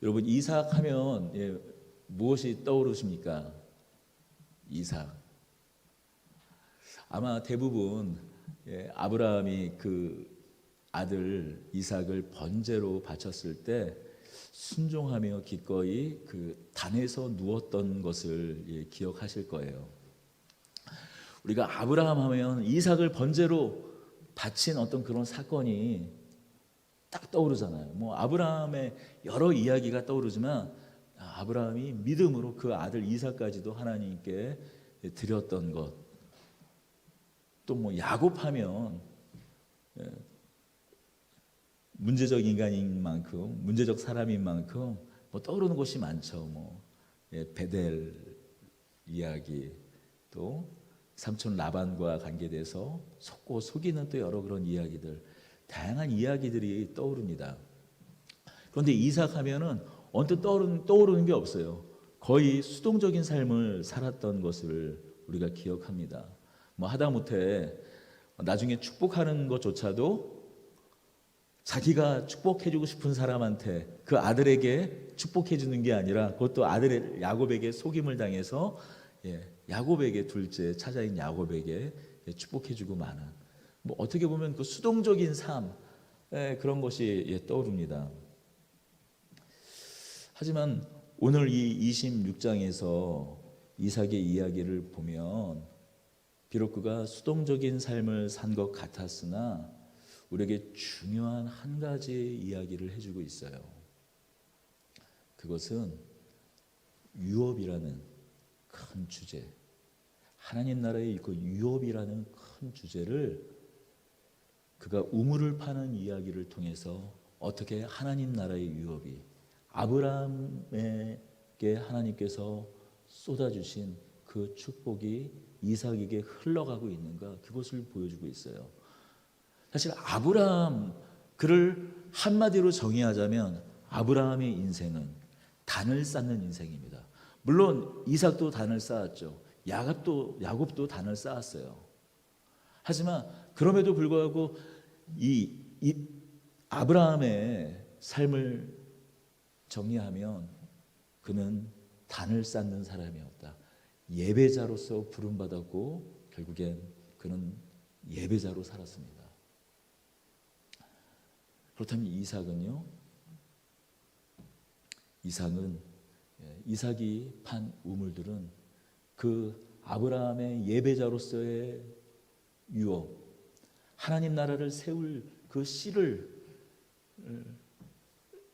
여러분 이삭 하면 무엇이 떠오르십니까? 이삭. 아마 대부분 아브라함이 그 아들 이삭을 번제로 바쳤을 때 순종하며 기꺼이 그 단에서 누웠던 것을 기억하실 거예요. 우리가 아브라함 하면 이삭을 번제로 바친 어떤 그런 사건이 딱 떠오르잖아요. 뭐 아브라함의 여러 이야기가 떠오르지만 아브라함이 믿음으로 그 아들 이삭까지도 하나님께 드렸던 것. 또 뭐 야곱하면 문제적 인간인 만큼, 문제적 사람인 만큼 뭐 떠오르는 것이 많죠. 뭐 베델 이야기, 또 삼촌 라반과 관계돼서 속고 속이는 또 여러 그런 이야기들, 다양한 이야기들이 떠오릅니다. 그런데 이삭 하면은 언뜻 떠오르는 게 없어요. 거의 수동적인 삶을 살았던 것을 우리가 기억합니다. 뭐 하다못해 나중에 축복하는 것조차도 자기가 축복해주고 싶은 사람한테 그 아들에게 축복해주는 게 아니라 그것도 아들 야곱에게 속임을 당해서 야곱에게 둘째 차자인 야곱에게 축복해주고 마는, 뭐 어떻게 보면 그 수동적인 삶 그런 것이 떠오릅니다. 하지만 오늘 이 26장에서 이삭의 이야기를 보면 비록 그가 수동적인 삶을 산 것 같았으나 우리에게 중요한 한 가지 이야기를 해주고 있어요. 그것은 유업이라는 큰 주제, 하나님 나라의 그 유업이라는 큰 주제를 그가 우물을 파는 이야기를 통해서 어떻게 하나님 나라의 유업이 아브라함에게 하나님께서 쏟아주신 그 축복이 이삭에게 흘러가고 있는가, 그것을 보여주고 있어요. 사실 아브라함, 그를 한마디로 정의하자면 아브라함의 인생은 단을 쌓는 인생입니다. 물론 이삭도 단을 쌓았죠. 야곱도 단을 쌓았어요. 하지만 그럼에도 불구하고 이 아브라함의 삶을 정리하면 그는 단을 쌓는 사람이었다. 예배자로서 부름받았고 결국엔 그는 예배자로 살았습니다. 그렇다면 이삭은요? 이삭이 판 우물들은 그 아브라함의 예배자로서의 유업, 하나님 나라를 세울 그 씨를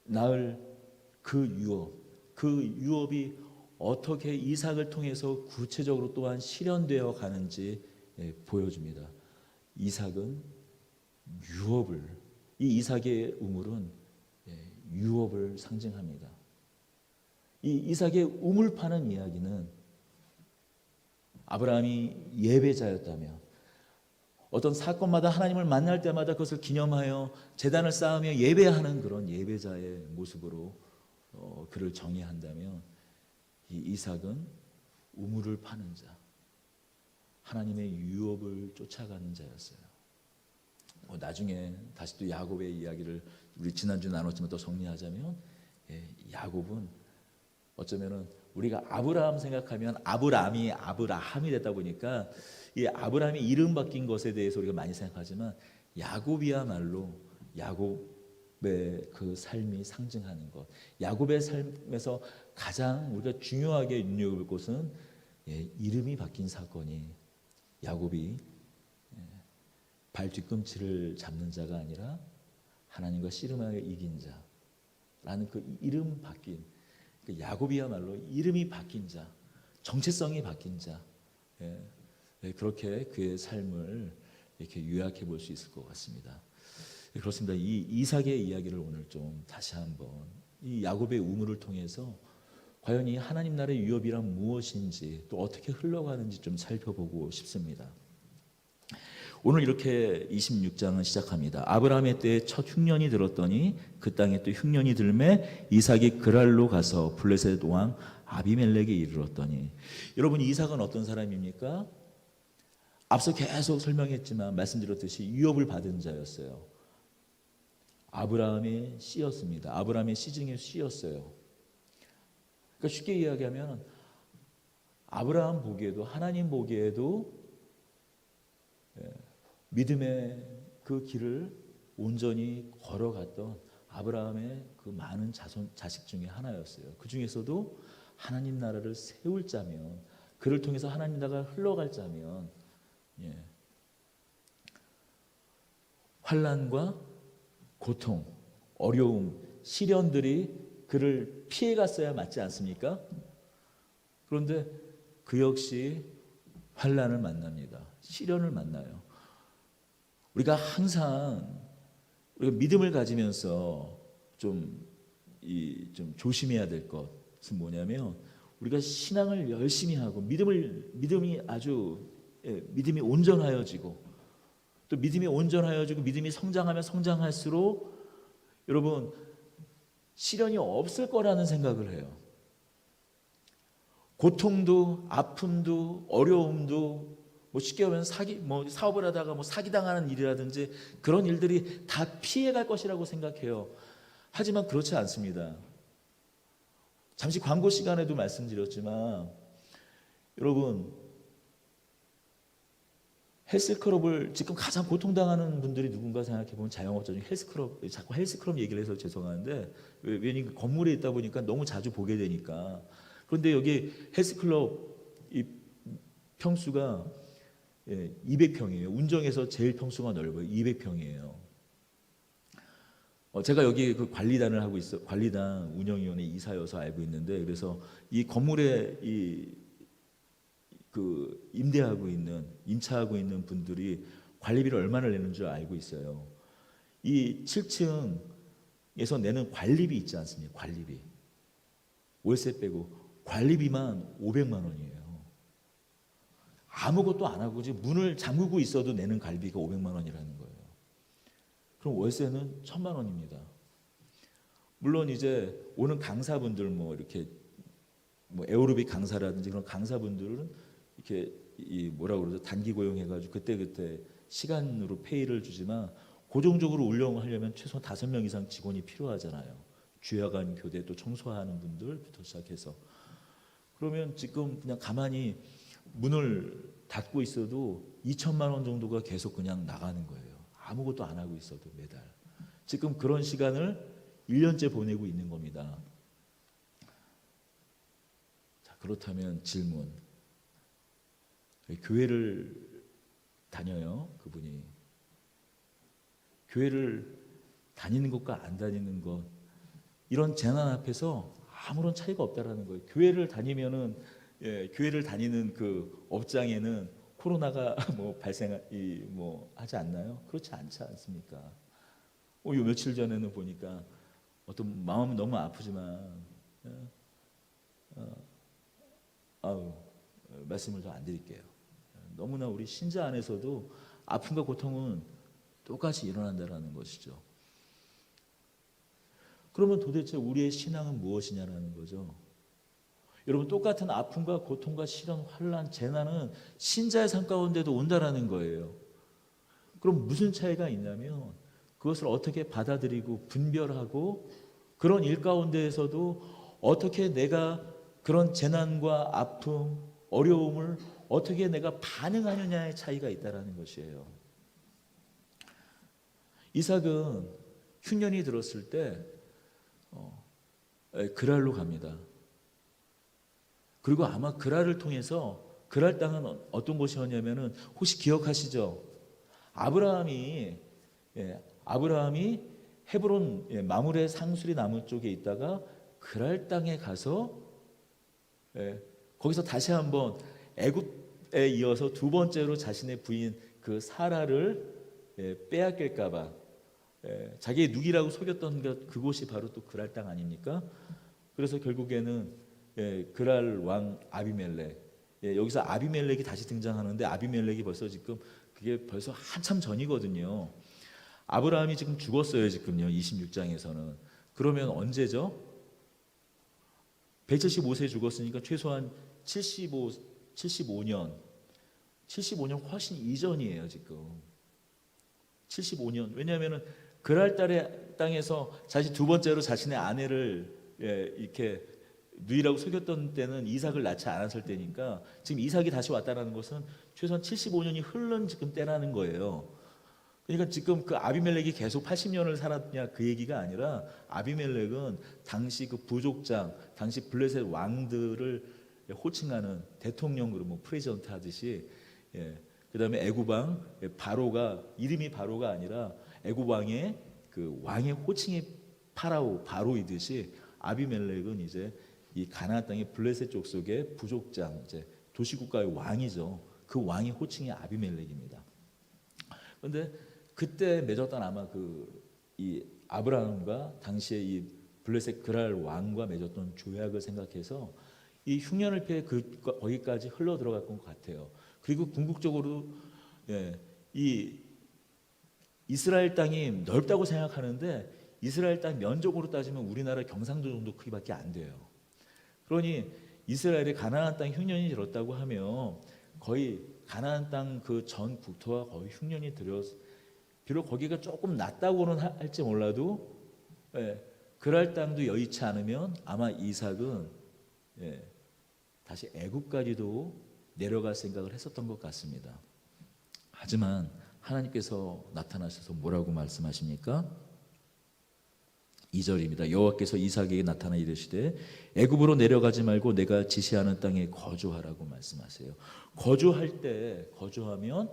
낳을 그 유업이 어떻게 이삭을 통해서 구체적으로 또한 실현되어 가는지 보여줍니다. 이삭은 이 이삭의 우물은 유업을 상징합니다. 이 이삭의 우물 파는 이야기는 아브라함이 예배자였다면 어떤 사건마다 하나님을 만날 때마다 그것을 기념하여 제단을 쌓으며 예배하는 그런 예배자의 모습으로 그를 정의한다면 이 이삭은 우물을 파는 자, 하나님의 유업을 쫓아가는 자였어요. 나중에 다시 또 야곱의 이야기를 우리 지난주 나눴지만 또 정리하자면 야곱은 어쩌면은 우리가 아브라함 생각하면 아브라함이 됐다 보니까 이 아브라함이 이름 바뀐 것에 대해서 우리가 많이 생각하지만 야곱이야말로 야곱의 그 삶이 상징하는 것, 야곱의 삶에서 가장 우리가 중요하게 눈여겨볼 것은 이름이 바뀐 사건이 야곱이 발 뒤꿈치를 잡는 자가 아니라 하나님과 씨름하여 이긴 자라는 그 이름 바뀐, 야곱이야말로 이름이 바뀐 자, 정체성이 바뀐 자, 그렇게 그의 삶을 이렇게 요약해 볼 수 있을 것 같습니다. 그렇습니다. 이 이삭의 이야기를 오늘 좀 다시 한번 이 야곱의 우물을 통해서 과연 이 하나님 나라의 유업이란 무엇인지 또 어떻게 흘러가는지 좀 살펴보고 싶습니다. 오늘 이렇게 26장은 시작합니다. 아브라함의 때에 첫 흉년이 들었더니 그 땅에 또 흉년이 들매 이삭이 그랄로 가서 블레셋 왕 아비멜렉에 이르렀더니, 여러분 이삭은 어떤 사람입니까? 앞서 계속 설명했지만 말씀드렸듯이 유업을 받은 자였어요. 아브라함의 씨였습니다. 아브라함의 씨 중에 씨였어요. 그러니까 쉽게 이야기하면 아브라함 보기에도, 하나님 보기에도 믿음의 그 길을 온전히 걸어갔던 아브라함의 그 많은 자식 중에 하나였어요. 그 중에서도 하나님 나라를 세울 자면, 그를 통해서 하나님 나라가 흘러갈 자면, 환난과 고통, 어려움, 시련들이 그를 피해갔어야 맞지 않습니까? 그런데 그 역시 환난을 만납니다. 시련을 만나요. 우리가 항상 우리가 믿음을 가지면서 좀 조심해야 될 것은 뭐냐면, 우리가 신앙을 열심히 하고 믿음이 믿음이 온전하여지고, 또 믿음이 온전하여지고 믿음이 성장하면 성장할수록 여러분 시련이 없을 거라는 생각을 해요. 고통도 아픔도 어려움도 쉽게 하면 사업을 하다가 사기당하는 일이라든지 그런 일들이 다 피해갈 것이라고 생각해요. 하지만 그렇지 않습니다. 잠시 광고 시간에도 말씀드렸지만, 여러분 헬스클럽을 지금 가장 고통당하는 분들이 누군가 생각해보면 자영업자 중에 자꾸 헬스클럽 얘기를 해서 죄송한데, 왜냐면 건물에 있다 보니까 너무 자주 보게 되니까. 그런데 여기 헬스클럽 이 평수가 200평이에요. 운정에서 제일 평수가 넓어요. 200평이에요. 제가 여기 그 관리단을 하고 있어, 관리단 운영위원회 이사여서 알고 있는데, 그래서 이 건물에 임차하고 있는 분들이 관리비를 얼마나 내는 줄 알고 있어요. 이 7층에서 내는 관리비 있지 않습니까? 관리비. 월세 빼고 관리비만 500만 원이에요. 아무것도 안 하고 문을 잠그고 있어도 내는 관리비가 500만 원이라는 거예요. 그럼 월세는 1000만 원입니다. 물론 이제 오는 강사분들 이렇게 에어로빅 강사라든지 그런 강사분들은 이렇게 단기 고용해가지고 그때 시간으로 페이를 주지만, 고정적으로 운영하려면 최소한 5명 이상 직원이 필요하잖아요. 주야간 교대 또 청소하는 분들부터 시작해서. 그러면 지금 그냥 가만히 문을 닫고 있어도 2천만 원 정도가 계속 그냥 나가는 거예요. 아무것도 안 하고 있어도 매달. 지금 그런 시간을 1년째 보내고 있는 겁니다. 자, 그렇다면 질문. 교회를 다녀요, 그분이. 교회를 다니는 것과 안 다니는 것, 이런 재난 앞에서 아무런 차이가 없다라는 거예요. 교회를 다니면은 교회를 다니는 그 업장에는 코로나가 하지 않나요? 그렇지 않지 않습니까? 요 며칠 전에는 보니까 어떤 마음은 너무 아프지만 말씀을 더 안 드릴게요. 너무나 우리 신자 안에서도 아픔과 고통은 똑같이 일어난다라는 것이죠. 그러면 도대체 우리의 신앙은 무엇이냐라는 거죠. 여러분, 똑같은 아픔과 고통과 시련, 환난, 재난은 신자의 삶 가운데도 온다라는 거예요. 그럼 무슨 차이가 있냐면, 그것을 어떻게 받아들이고 분별하고, 그런 일 가운데에서도 어떻게 내가 그런 재난과 아픔, 어려움을 어떻게 내가 반응하느냐의 차이가 있다라는 것이에요. 이삭은 흉년이 들었을 때 그랄로 갑니다. 그리고 아마 그랄을 통해서, 그랄 땅은 어떤 곳이었냐면은 혹시 기억하시죠? 아브라함이 헤브론 마므레 상수리 나무 쪽에 있다가 그랄 땅에 가서 거기서 다시 한번 애굽에 이어서 두 번째로 자신의 부인 그 사라를 빼앗길까봐 자기의 누이라고 속였던 그곳이 바로 또 그랄 땅 아닙니까? 그래서 결국에는 그랄 왕 아비멜렉, 여기서 아비멜렉이 다시 등장하는데, 아비멜렉이 그게 벌써 한참 전이거든요. 아브라함이 지금 죽었어요. 지금요 26장에서는. 그러면 언제죠? 175세에 죽었으니까 최소한 75년 훨씬 이전이에요 지금. 75년. 왜냐하면 그랄 땅에서 두 번째로 자신의 아내를 이렇게 누이라고 속였던 때는 이삭을 낳지 않았을 때니까 지금 이삭이 다시 왔다라는 것은 최소한 75년이 흐른 지금 때라는 거예요. 그러니까 지금 그 아비멜렉이 계속 80년을 살았냐 그 얘기가 아니라 아비멜렉은 당시 그 부족장, 당시 블레셋 왕들을 호칭하는 대통령으로 뭐 프레지던트 하듯이, 예. 그다음에 애굽 왕 바로가 이름이 바로가 아니라 애굽 왕의 그 왕의 호칭이 바로이듯이 아비멜렉은 이제 이 가나안 땅의 블레셋 족속의 부족장, 이제 도시국가의 왕이죠. 그 왕의 호칭이 아비멜렉입니다. 그런데 그때 맺었던 아마 그 이 아브라함과 당시에 이 블레셋 그랄 왕과 맺었던 조약을 생각해서 이 흉년을 피해 거기까지 흘러 들어갔던 것 같아요. 그리고 궁극적으로, 예, 이 이스라엘 땅이 넓다고 생각하는데 이스라엘 땅 면적으로 따지면 우리나라 경상도 정도 크기밖에 안 돼요. 그러니 이스라엘의 가나안 땅 흉년이 들었다고 하면 거의 가나안 땅 그 전 국토와 거의 흉년이 들어서, 비록 거기가 조금 낮다고는 할지 몰라도, 예, 그랄 땅도 여의치 않으면 아마 이삭은, 예, 다시 애굽까지도 내려갈 생각을 했었던 것 같습니다. 하지만 하나님께서 나타나셔서 뭐라고 말씀하십니까? 2절입니다. 여호와께서 이삭에게 나타나 이르시되 애굽으로 내려가지 말고 내가 지시하는 땅에 거주하라고 말씀하세요. 거주하면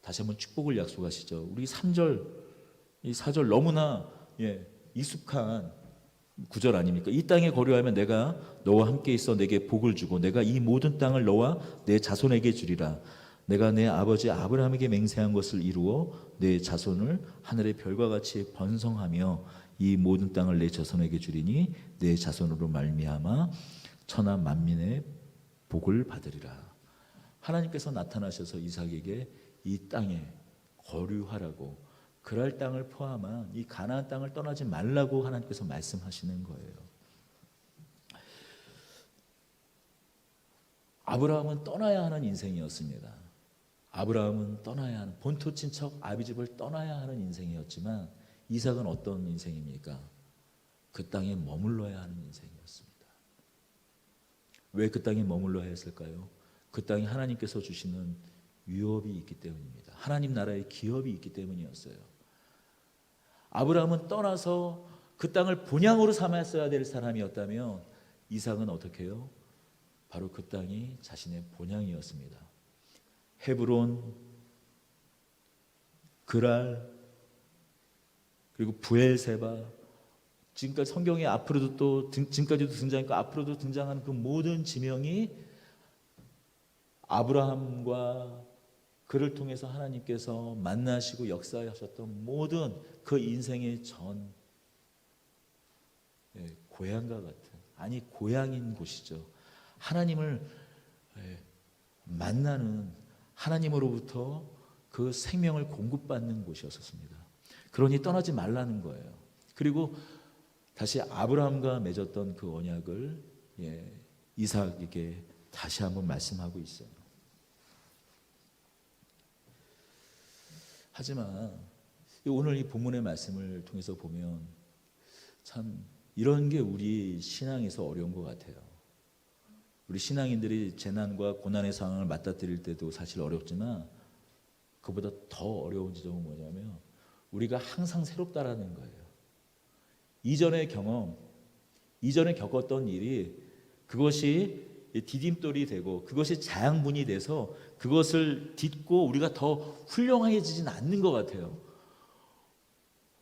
다시 한번 축복을 약속하시죠. 우리 3절, 이 4절 너무나, 예, 익숙한 구절 아닙니까? 이 땅에 거류하면 내가 너와 함께 있어 내게 복을 주고 내가 이 모든 땅을 너와 내 자손에게 주리라. 내가 내 아버지 아브라함에게 맹세한 것을 이루어 내 자손을 하늘의 별과 같이 번성하며 이 모든 땅을 내 자손에게 주리니 내 자손으로 말미암아 천하 만민의 복을 받으리라. 하나님께서 나타나셔서 이삭에게 이 땅에 거류하라고, 그랄 땅을 포함한 이 가나안 땅을 떠나지 말라고 하나님께서 말씀하시는 거예요. 아브라함은 떠나야 하는 인생이었습니다. 아브라함은 떠나야 하는, 본토 친척 아비집을 떠나야 하는 인생이었지만 이삭은 어떤 인생입니까? 그 땅에 머물러야 하는 인생이었습니다. 왜 그 땅에 머물러야 했을까요? 그 땅에 하나님께서 주시는 유업이 있기 때문입니다. 하나님 나라의 기업이 있기 때문이었어요. 아브라함은 떠나서 그 땅을 본향으로 삼았어야 될 사람이었다면 이삭은 어떻게 해요? 바로 그 땅이 자신의 본향이었습니다. 헤브론, 그랄, 그리고 부엘세바, 지금까지 성경에 앞으로도 또 지금까지도 등장했고 앞으로도 등장하는 그 모든 지명이 아브라함과 그를 통해서 하나님께서 만나시고 역사하셨던 모든 그 인생의 전, 고향과 같은, 아니 고향인 곳이죠. 하나님을 만나는, 하나님으로부터 그 생명을 공급받는 곳이었습니다. 그러니 떠나지 말라는 거예요. 그리고 다시 아브라함과 맺었던 그 언약을, 이삭에게 다시 한번 말씀하고 있어요. 하지만 오늘 이 본문의 말씀을 통해서 보면 참 이런 게 우리 신앙에서 어려운 것 같아요. 우리 신앙인들이 재난과 고난의 상황을 맞닥뜨릴 때도 사실 어렵지만 그보다 더 어려운 지점은 뭐냐면 우리가 항상 새롭다라는 거예요. 이전의 경험, 이전에 겪었던 일이 그것이 디딤돌이 되고 그것이 자양분이 돼서 그것을 딛고 우리가 더 훌륭해지진 않는 것 같아요.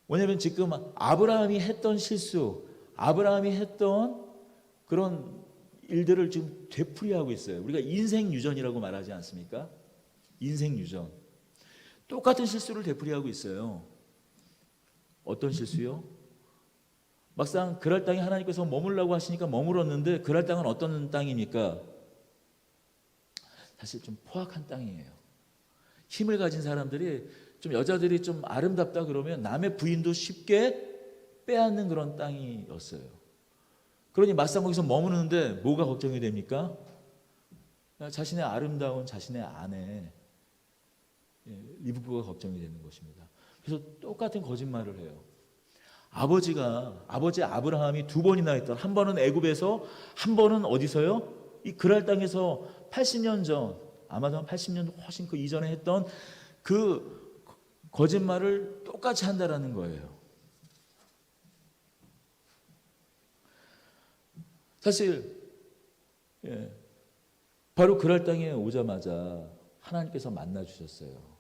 왜냐하면 지금 아브라함이 했던 실수, 아브라함이 했던 그런 일들을 지금 되풀이하고 있어요. 우리가 인생 유전이라고 말하지 않습니까? 인생 유전. 똑같은 실수를 되풀이하고 있어요. 어떤 실수요? 막상 그랄 땅에 하나님께서 머물라고 하시니까 머물었는데 그랄 땅은 어떤 땅입니까? 사실 좀 포악한 땅이에요. 힘을 가진 사람들이, 좀 여자들이 좀 아름답다 그러면 남의 부인도 쉽게 빼앗는 그런 땅이었어요. 그러니 막상 거기서 머무르는데 뭐가 걱정이 됩니까? 자신의 아름다운 자신의 아내 리브가가 걱정이 되는 것입니다. 그래서 똑같은 거짓말을 해요. 아버지 아브라함이 두 번이나 했던, 한 번은 애굽에서, 한 번은 어디서요? 이 그랄 땅에서 80년 전, 아마도 한 80년 훨씬 그 이전에 했던 그 거짓말을 똑같이 한다라는 거예요. 사실 바로 그랄 땅에 오자마자 하나님께서 만나 주셨어요.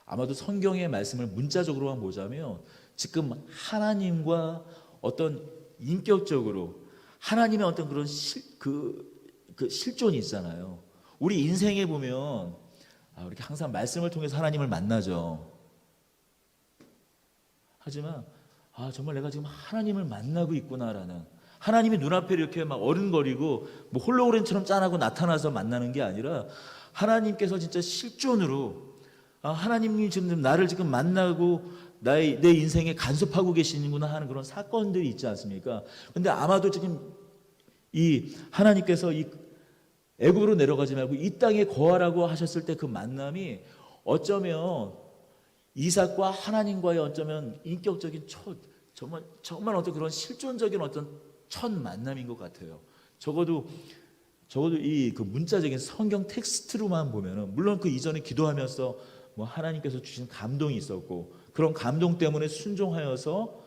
아마도 성경의 말씀을 문자적으로만 보자면 지금 하나님과 어떤 인격적으로 하나님의 어떤 그런 그 실존이 있잖아요. 우리 인생에 보면 이렇게 항상 말씀을 통해서 하나님을 만나죠. 하지만 정말 내가 지금 하나님을 만나고 있구나라는, 하나님이 눈앞에 이렇게 막 어른거리고 뭐 홀로그램처럼 짠하고 나타나서 만나는 게 아니라 하나님께서 진짜 실존으로 하나님이 지금 나를 지금 만나고 내 인생에 간섭하고 계시는구나 하는 그런 사건들이 있지 않습니까? 근데 아마도 지금 이 하나님께서 이 애굽으로 내려가지 말고 이 땅에 거하라고 하셨을 때 그 만남이 어쩌면 이삭과 하나님과의 어쩌면 인격적인 정말 어떤 그런 실존적인 어떤 첫 만남인 것 같아요. 적어도 이 그 문자적인 성경 텍스트로만 보면은, 물론 그 이전에 기도하면서 뭐 하나님께서 주신 감동이 있었고 그런 감동 때문에 순종하여서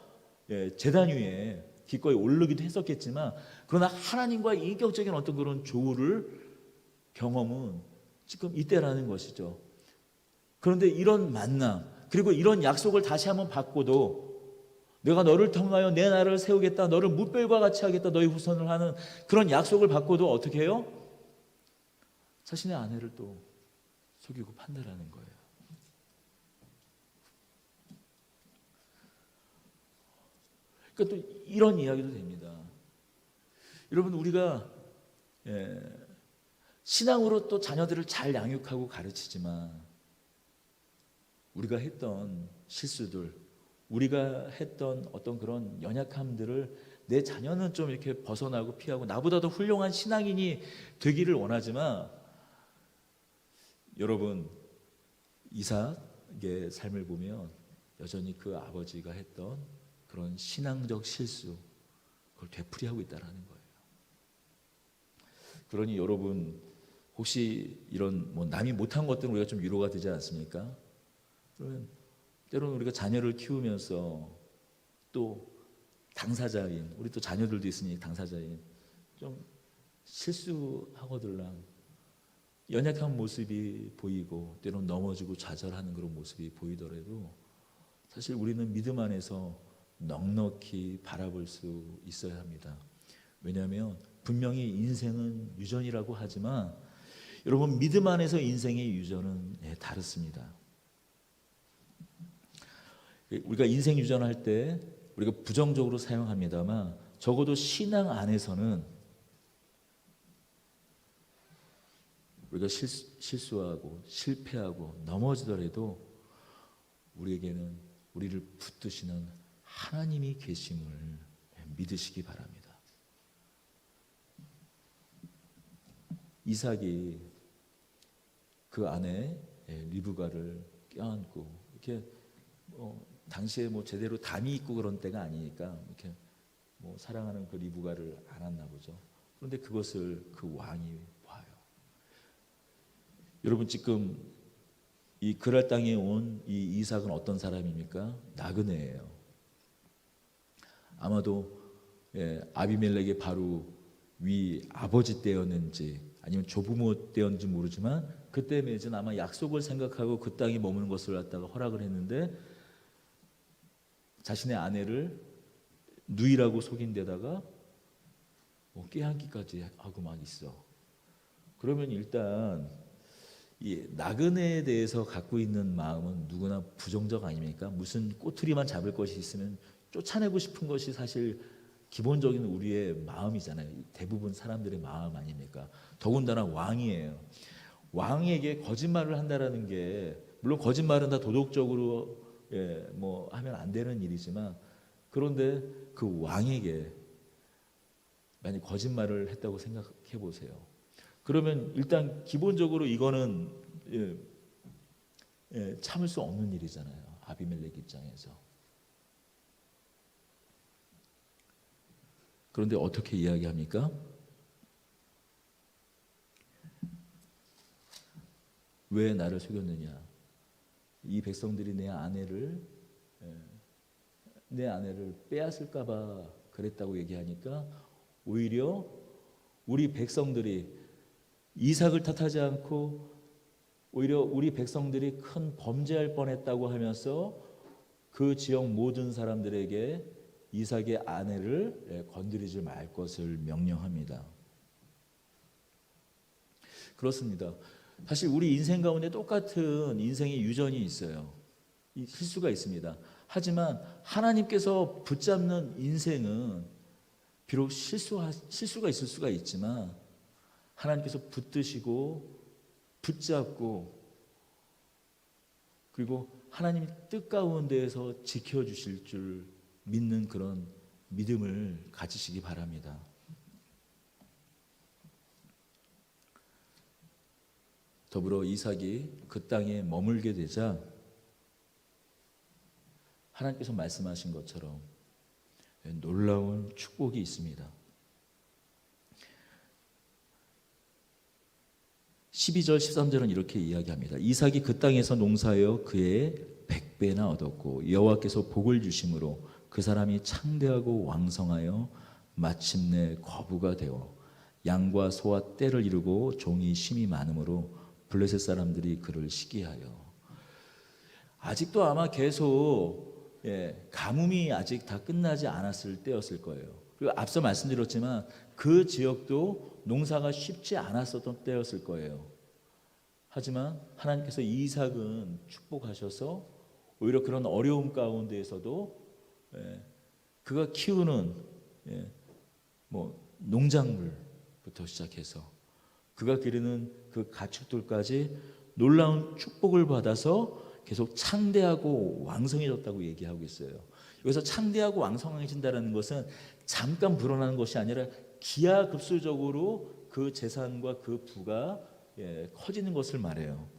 제단 위에 기꺼이 오르기도 했었겠지만, 그러나 하나님과의 인격적인 어떤 그런 조우를 경험은 지금 이때라는 것이죠. 그런데 이런 만남, 그리고 이런 약속을 다시 한번 받고도 내가 너를 통하여 내 나라를 세우겠다, 너를 뭇별과 같이 하겠다, 너희 후손을 하는 그런 약속을 받고도 어떻게 해요? 자신의 아내를 또 속이고 판다라는 거예요. 그러니까 또 이런 이야기도 됩니다. 여러분, 우리가 신앙으로 또 자녀들을 잘 양육하고 가르치지만 우리가 했던 실수들, 우리가 했던 어떤 그런 연약함들을 내 자녀는 좀 이렇게 벗어나고 피하고 나보다도 훌륭한 신앙인이 되기를 원하지만, 여러분, 이삭의 삶을 보면 여전히 그 아버지가 했던 그런 신앙적 실수, 그걸 되풀이하고 있다는 거예요. 그러니 여러분, 혹시 이런 뭐 남이 못한 것들은 우리가 좀 위로가 되지 않습니까? 그러면 때로는 우리가 자녀를 키우면서 또 당사자인, 우리 또 자녀들도 있으니 당사자인, 좀 실수하거들랑 연약한 모습이 보이고 때로는 넘어지고 좌절하는 그런 모습이 보이더라도 사실 우리는 믿음 안에서 넉넉히 바라볼 수 있어야 합니다. 왜냐하면 분명히 인생은 유전이라고 하지만 여러분, 믿음 안에서 인생의 유전은 다릅니다. 우리가 인생 유전할 때 우리가 부정적으로 사용합니다만 적어도 신앙 안에서는 우리가 실수하고 실패하고 넘어지더라도 우리에게는 우리를 붙드시는 하나님이 계심을 믿으시기 바랍니다. 이삭이 그 아내 리브가를 껴안고 이렇게 당시에 뭐 제대로 담이 있고 그런 때가 아니니까 이렇게 뭐 사랑하는 그 리브가를 안았나 보죠. 그런데 그것을 그 왕이 봐요. 여러분, 지금 이 그랄 땅에 온 이 이삭은 어떤 사람입니까? 나그네예요. 아마도 아비멜렉의 바로 위 아버지 때였는지 아니면 조부모 때였는지 모르지만 그때 맺은 아마 약속을 생각하고 그 땅에 머무는 것을 갖다가 허락을 했는데 자신의 아내를 누이라고 속인 데다가 꾀한기까지 하고 막 있어. 그러면 일단 이 나그네에 대해서 갖고 있는 마음은 누구나 부정적 아닙니까? 무슨 꼬투리만 잡을 것이 있으면 쫓아내고 싶은 것이 사실 기본적인 우리의 마음이잖아요. 대부분 사람들의 마음 아닙니까? 더군다나 왕이에요. 왕에게 거짓말을 한다라는 게, 물론 거짓말은 다 도덕적으로 뭐 하면 안 되는 일이지만, 그런데 그 왕에게 만약 거짓말을 했다고 생각해 보세요. 그러면 일단 기본적으로 이거는 참을 수 없는 일이잖아요. 아비멜렉 입장에서. 그런데 어떻게 이야기합니까? 왜 나를 속였느냐? 이 백성들이 내 아내를 빼앗을까 봐 그랬다고 얘기하니까 오히려 우리 백성들이 이삭을 탓하지 않고 오히려 우리 백성들이 큰 범죄할 뻔했다고 하면서 그 지역 모든 사람들에게 이삭의 아내를 건드리지 말 것을 명령합니다. 그렇습니다. 사실 우리 인생 가운데 똑같은 인생의 유전이 있어요. 실수가 있습니다. 하지만 하나님께서 붙잡는 인생은 비록 실수가 있을 수가 있지만 하나님께서 붙드시고 붙잡고 그리고 하나님의 뜻 가운데에서 지켜주실 줄 믿는 그런 믿음을 가지시기 바랍니다. 더불어 이삭이 그 땅에 머물게 되자 하나님께서 말씀하신 것처럼 놀라운 축복이 있습니다. 12절 13절은 이렇게 이야기합니다. 이삭이 그 땅에서 농사하여 그의 100배나 얻었고 여호와께서 복을 주심으로 그 사람이 창대하고 왕성하여 마침내 거부가 되어 양과 소와 떼를 이루고 종이 심이 많으므로 블레셋 사람들이 그를 시기하여. 아직도 아마 계속 가뭄이 아직 다 끝나지 않았을 때였을 거예요. 그리고 앞서 말씀드렸지만 그 지역도 농사가 쉽지 않았었던 때였을 거예요. 하지만 하나님께서 이삭은 축복하셔서 오히려 그런 어려움 가운데에서도 그가 키우는 농작물부터 시작해서 그가 기르는 그 가축들까지 놀라운 축복을 받아서 계속 창대하고 왕성해졌다고 얘기하고 있어요. 여기서 창대하고 왕성해진다는 것은 잠깐 불어나는 것이 아니라 기하급수적으로 그 재산과 그 부가 커지는 것을 말해요.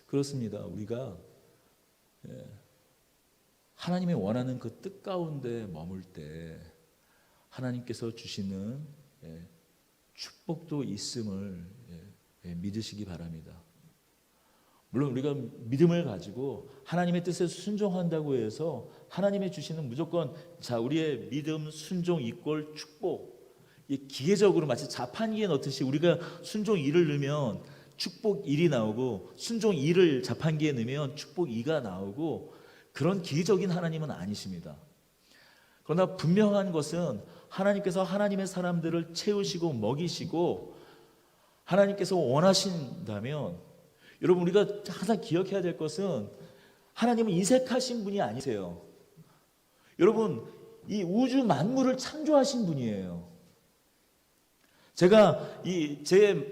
그렇습니다. 우리가 하나님의 원하는 그 뜻 가운데 머물 때 하나님께서 주시는 축복도 있음을 믿으시기 바랍니다. 물론 우리가 믿음을 가지고 하나님의 뜻에 순종한다고 해서 하나님이 주시는 무조건 우리의 믿음, 순종, 이꼴 축복, 기계적으로 마치 자판기에 넣듯이 우리가 순종 1을 넣으면 축복 1이 나오고 순종 2를 자판기에 넣으면 축복 2가 나오고 그런 기계적인 하나님은 아니십니다. 그러나 분명한 것은 하나님께서 하나님의 사람들을 채우시고 먹이시고 하나님께서 원하신다면 여러분 우리가 항상 기억해야 될 것은 하나님은 인색하신 분이 아니세요. 여러분 이 우주 만물을 창조하신 분이에요. 제가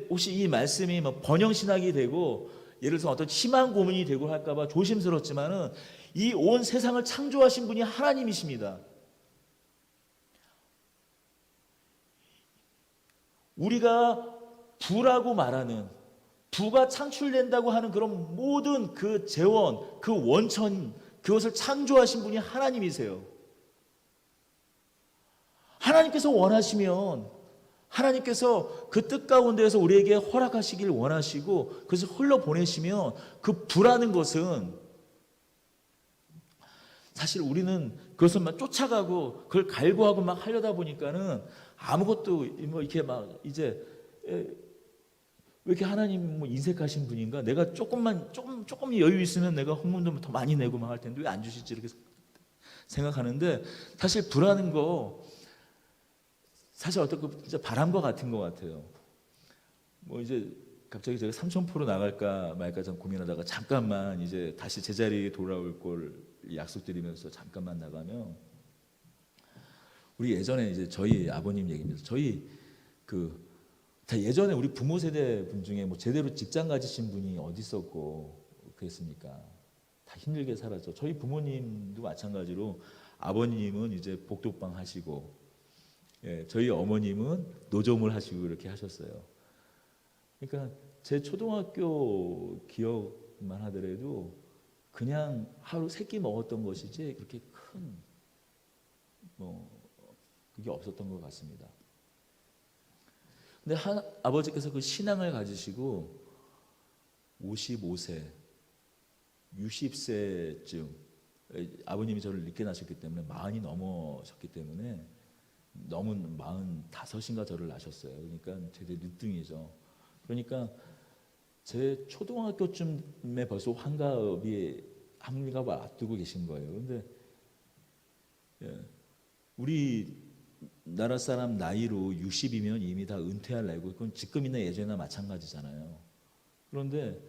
혹시 이 말씀이 번영 신학이 되고 예를 들어서 어떤 희망 고문이 되고 할까봐 조심스럽지만은 이 온 세상을 창조하신 분이 하나님이십니다. 우리가 부라고 말하는 부가 창출된다고 하는 그런 모든 그 재원, 그 원천, 그것을 창조하신 분이 하나님이세요. 하나님께서 원하시면 하나님께서 그 뜻 가운데에서 우리에게 허락하시길 원하시고 그것을 흘러보내시면 그 부라는 것은 사실 우리는 그것을 막 쫓아가고 그걸 갈구하고 막 하려다 보니까는 아무것도 이렇게 막 이제 왜 이렇게 하나님 인색하신 분인가? 내가 조금 여유 있으면 내가 헌금도 더 많이 내고 막 할 텐데 왜 안 주시지? 이렇게 생각하는데 사실 부라는 거 사실 어떻게 진짜 바람과 같은 것 같아요. 이제 갑자기 제가 삼천포로 나갈까 말까 좀 고민하다가 잠깐만 이제 다시 제자리에 돌아올 걸 약속드리면서 잠깐만 나가면 우리 예전에 이제 저희 아버님 얘기입니다. 저희 다 예전에 우리 부모 세대 분 중에 제대로 직장 가지신 분이 어디 있었고 그랬습니까? 다 힘들게 살았죠. 저희 부모님도 마찬가지로 아버님은 이제 복덕방 하시고 저희 어머님은 노점을 하시고 이렇게 하셨어요. 그러니까 제 초등학교 기억만 하더라도 그냥 하루 3끼 먹었던 것이지 그렇게 큰 그게 없었던 것 같습니다. 근데 아버지께서 그 신앙을 가지시고 55세, 60세쯤 아버님이 저를 늦게 낳으셨기 때문에 40이 넘으셨기 때문에 너무 45인가 저를 낳으셨어요. 그러니까 되게 늦둥이죠. 그러니까 제 초등학교쯤에 벌써 환갑을 앞두고 계신 거예요. 근데 우리 나라 사람 나이로 60이면 이미 다 은퇴할 나이고 그건 지금이나 예전이나 마찬가지잖아요. 그런데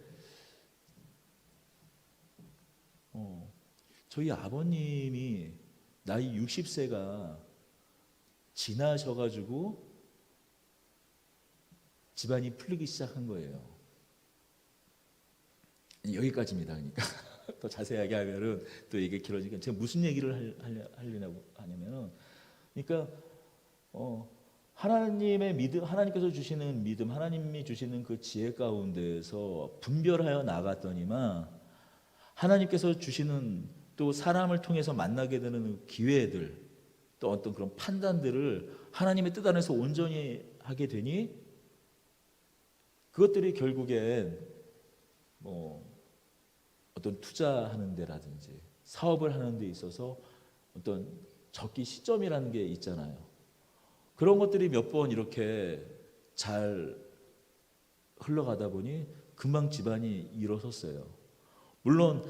저희 아버님이 나이 60세가 지나셔가지고 집안이 풀리기 시작한 거예요. 여기까지입니다. 그러니까 더 자세하게 하면은 또 이게 길어지니까 제가 무슨 얘기를 하려고 하냐면은, 그러니까 하나님의 믿음, 하나님께서 주시는 믿음, 하나님이 주시는 그 지혜 가운데에서 분별하여 나갔더니만 하나님께서 주시는 또 사람을 통해서 만나게 되는 기회들, 또 어떤 그런 판단들을 하나님의 뜻 안에서 온전히 하게 되니 그것들이 결국엔 어떤 투자하는 데라든지 사업을 하는 데 있어서 어떤 적기 시점이라는 게 있잖아요. 그런 것들이 몇 번 이렇게 잘 흘러가다 보니 금방 집안이 일어섰어요. 물론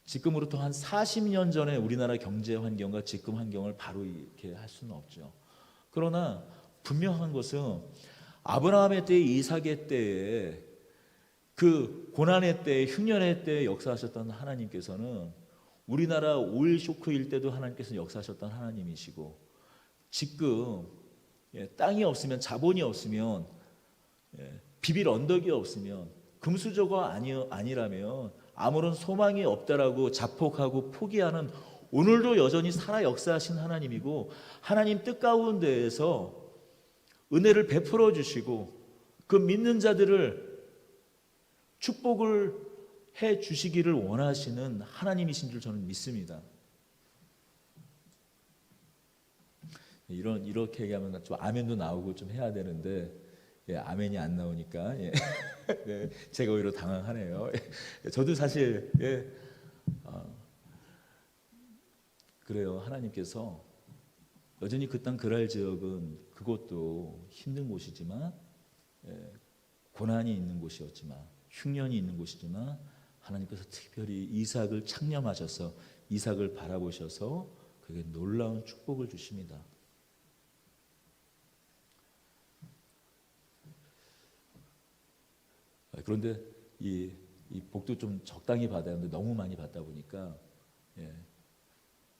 지금으로부터 한 40년 전에 우리나라 경제 환경과 지금 환경을 바로 이렇게 할 수는 없죠. 그러나 분명한 것은 아브라함의 때, 이삭의 때에 그 고난의 때, 흉년의 때에 역사하셨던 하나님께서는 우리나라 오일 쇼크일 때도 하나님께서 역사하셨던 하나님이시고, 지금 땅이 없으면, 자본이 없으면, 비빌 언덕이 없으면, 금수저가 아니라면 아무런 소망이 없다라고 자폭하고 포기하는, 오늘도 여전히 살아 역사하신 하나님이고, 하나님 뜻 가운데에서 은혜를 베풀어 주시고 그 믿는 자들을 축복을 해 주시기를 원하시는 하나님이신 줄 저는 믿습니다. 이렇게 얘기하면 좀 아멘도 나오고 좀 해야 되는데 아멘이 안 나오니까 네, 제가 오히려 당황하네요. 저도 사실 그래요. 하나님께서 여전히 그 땅 그랄 지역은 그것도 힘든 곳이지만, 고난이 있는 곳이었지만, 흉년이 있는 곳이지만 하나님께서 특별히 이삭을 창념하셔서 이삭을 바라보셔서 그게 놀라운 축복을 주십니다. 그런데 이 복도 좀 적당히 받아야 하는데 너무 많이 받다 보니까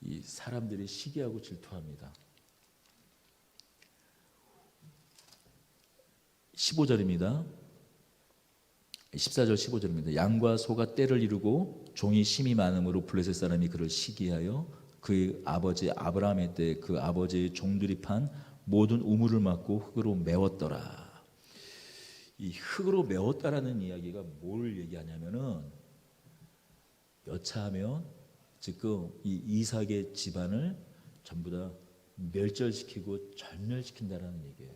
이 사람들이 시기하고 질투합니다. 15절입니다. 14절 15절입니다. 양과 소가 떼를 이루고 종이 심이 많음으로 블레셋 사람이 그를 시기하여 그 아버지 아브라함의 때 그 아버지의 종들이 판 모든 우물을 막고 흙으로 메웠더라. 이 흙으로 메웠다라는 이야기가 뭘 얘기하냐면은, 여차하면 지금 이 이삭의 집안을 전부 다 멸절시키고 전멸시킨다라는 얘기예요.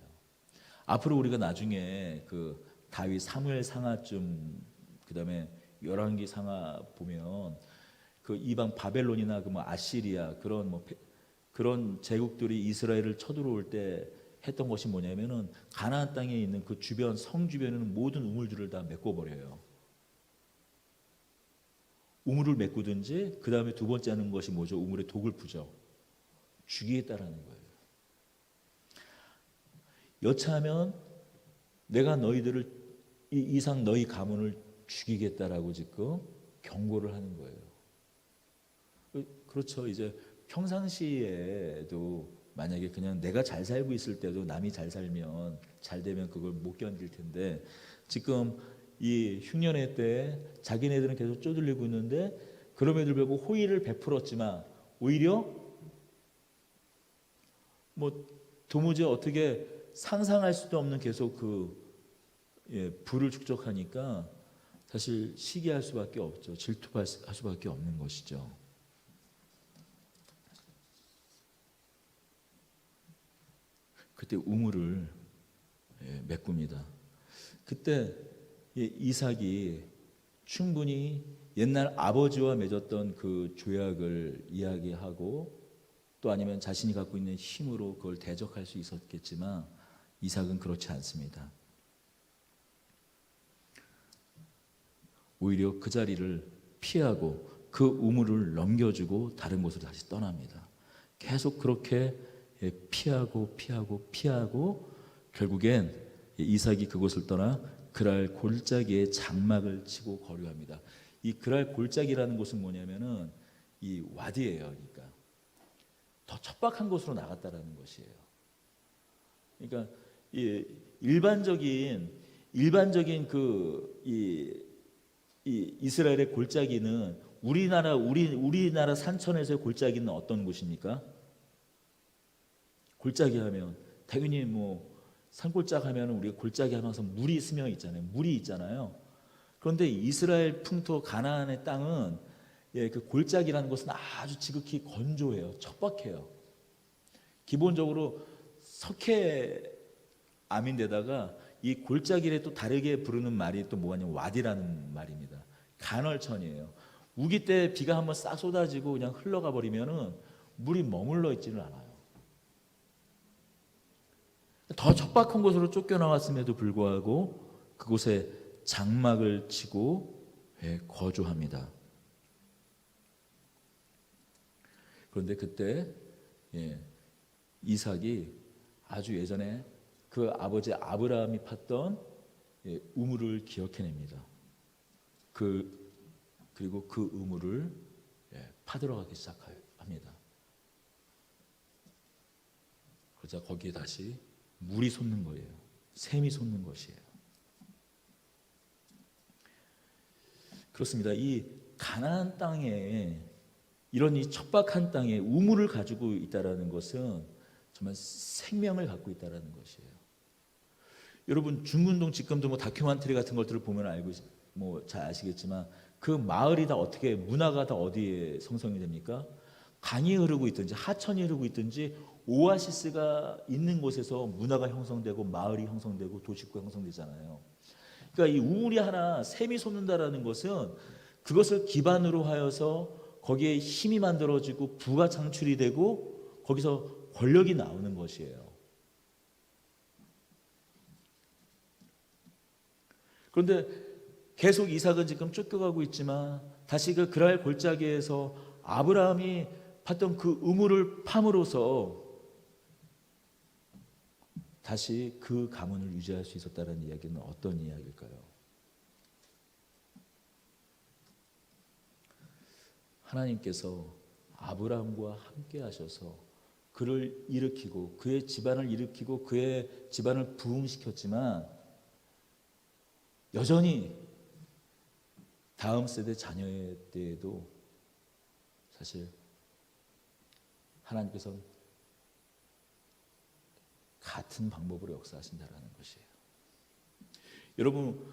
앞으로 우리가 나중에 그 다윗 사무엘 상하쯤, 그다음에 열왕기 상하 보면 그 이방 바벨론이나 그 아시리아 그런 제국들이 이스라엘을 쳐들어올 때 했던 것이 뭐냐면은 가나안 땅에 있는 그 주변 성 주변에는 모든 우물들을 다 메꿔버려요. 우물을 메꾸든지 그 다음에 두 번째 하는 것이 뭐죠? 우물에 독을 부죠. 죽이겠다라는 거예요. 여차하면 내가 너희들을 이 이상 너희 가문을 죽이겠다라고 지금 경고를 하는 거예요. 그렇죠. 이제 평상시에도 만약에 그냥 내가 잘 살고 있을 때도 남이 잘 살면 잘 되면 그걸 못 견딜 텐데, 지금 이 흉년의 때에 자기네들은 계속 쪼들리고 있는데 그럼에도 불구하고 호의를 베풀었지만 오히려 도무지 어떻게 상상할 수도 없는 계속 부를 축적하니까 사실 시기할 수밖에 없죠. 질투할 수밖에 없는 것이죠. 그때 우물을 메꿉니다. 그때 이삭이 충분히 옛날 아버지와 맺었던 그 조약을 이야기하고 또 아니면 자신이 갖고 있는 힘으로 그걸 대적할 수 있었겠지만 이삭은 그렇지 않습니다. 오히려 그 자리를 피하고 그 우물을 넘겨주고 다른 곳으로 다시 떠납니다. 계속 그렇게 피하고 결국엔 이삭이 그곳을 떠나 그랄 골짜기에 장막을 치고 거류합니다. 이 그랄 골짜기라는 곳은 뭐냐면은 이 와디예요. 그러니까 더 척박한 곳으로 나갔다라는 것이에요. 그러니까 이 일반적인 이 이스라엘의 골짜기는 우리나라 산천에서의 골짜기는 어떤 곳입니까? 골짜기 하면 당연히 뭐 산골짜기 하면 우리가 골짜기 하면서 물이 스며 있잖아요. 물이 있잖아요. 그런데 이스라엘 풍토 가나안의 땅은 그 골짜기라는 곳은 아주 지극히 건조해요. 척박해요. 기본적으로 석회암인데다가 이 골짜기를 또 다르게 부르는 말이 또 뭐냐면 와디라는 말입니다. 간헐천이에요. 우기 때 비가 한번 싹 쏟아지고 그냥 흘러가 버리면은 물이 머물러 있지는 않아요. 더 척박한 곳으로 쫓겨나왔음에도 불구하고 그곳에 장막을 치고 거주합니다. 그런데 그때 이삭이 아주 예전에 그 아버지 아브라함이 팠던 우물을 기억해냅니다. 그리고 그 우물을 파들어 가기 시작합니다. 그러자 거기에 다시 물이 솟는 거예요. 샘이 솟는 것이에요. 그렇습니다. 이 가나안 땅에 이런 이 척박한 땅에 우물을 가지고 있다라는 것은 정말 생명을 갖고 있다라는 것이에요. 여러분 중문동 지금도 뭐 다큐멘터리 같은 것들을 보면 알고 뭐 잘 아시겠지만 그 마을이 다 어떻게 문화가 다 어디에 성성이 됩니까? 강이 흐르고 있든지 하천이 흐르고 있든지 오아시스가 있는 곳에서 문화가 형성되고 마을이 형성되고 도시구가 형성되잖아요. 그러니까 이 우물이 하나 샘이 솟는다라는 것은 그것을 기반으로 하여서 거기에 힘이 만들어지고 부가 창출이 되고 거기서 권력이 나오는 것이에요. 그런데 계속 이삭은 지금 쫓겨가고 있지만 다시 그 그랄 골짜기에서 아브라함이 팠던 그 우물을 팜으로써 다시 그 가문을 유지할 수 있었다는 이야기는 어떤 이야기일까요? 하나님께서 아브라함과 함께 하셔서 그를 일으키고 그의 집안을 일으키고 그의 집안을 부흥시켰지만 여전히 다음 세대 자녀의 때에도 사실 하나님께서는 같은 방법으로 역사하신다는 것이에요. 여러분,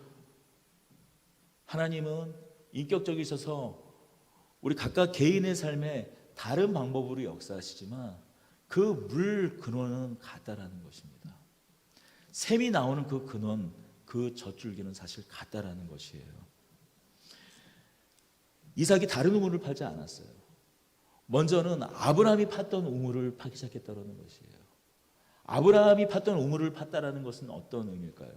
하나님은 인격적이셔서 우리 각각 개인의 삶에 다른 방법으로 역사하시지만 그 물 근원은 같다라는 것입니다. 샘이 나오는 그 근원, 그 젖줄기는 사실 같다라는 것이에요. 이삭이 다른 우물을 파지 않았어요. 먼저는 아브라함이 팠던 우물을 파기 시작했다는 것이에요. 아브라함이 팠던 우물을 팠다라는 것은 어떤 의미일까요?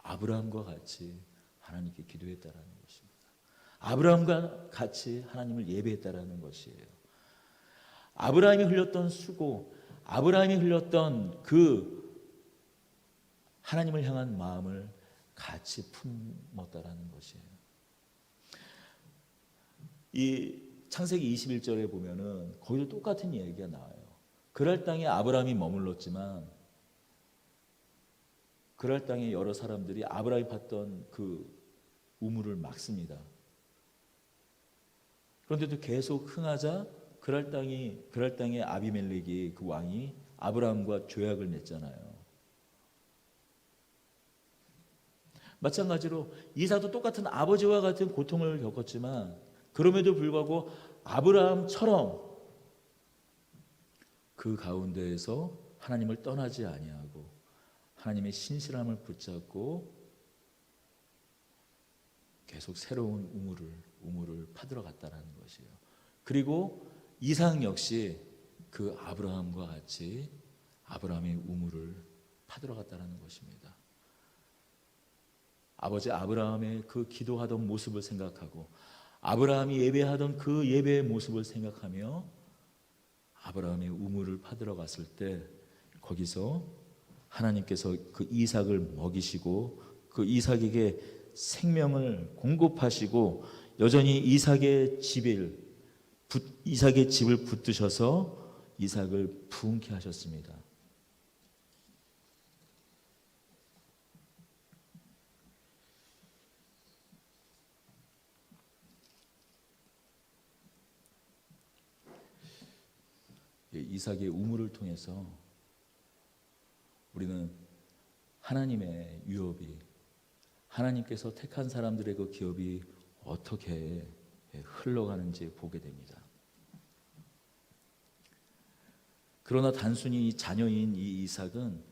아브라함과 같이 하나님께 기도했다라는 것입니다. 아브라함과 같이 하나님을 예배했다라는 것이에요. 아브라함이 흘렸던 수고, 아브라함이 흘렸던 그 하나님을 향한 마음을 같이 품었다라는 것이에요. 이 창세기 21절에 보면은 거기도 똑같은 얘기가 나와요. 그랄 땅에 아브라함이 머물렀지만 그랄 땅에 여러 사람들이 아브라함이 팠던 그 우물을 막습니다. 그런데도 계속 흥하자 그랄 땅에 아비멜렉이 그 왕이 아브라함과 조약을 맺잖아요. 마찬가지로 이삭도 똑같은 아버지와 같은 고통을 겪었지만 그럼에도 불구하고 아브라함처럼 그 가운데에서 하나님을 떠나지 아니하고 하나님의 신실함을 붙잡고 계속 새로운 우물을 파들어 갔다라는 것이에요. 그리고 이삭 역시 그 아브라함과 같이 아브라함의 우물을 파들어 갔다라는 것입니다. 아버지 아브라함의 그 기도하던 모습을 생각하고 아브라함이 예배하던 그 예배의 모습을 생각하며 아브라함의 우물을 파들어 갔을 때 거기서 하나님께서 그 이삭을 먹이시고 그 이삭에게 생명을 공급하시고 여전히 이삭의 집을 붙드셔서 이삭을 부흥케 하셨습니다. 이삭의 우물을 통해서 우리는 하나님의 유업이 하나님께서 택한 사람들의 그 기업이 어떻게 흘러가는지 보게 됩니다. 그러나 단순히 자녀인 이 이삭은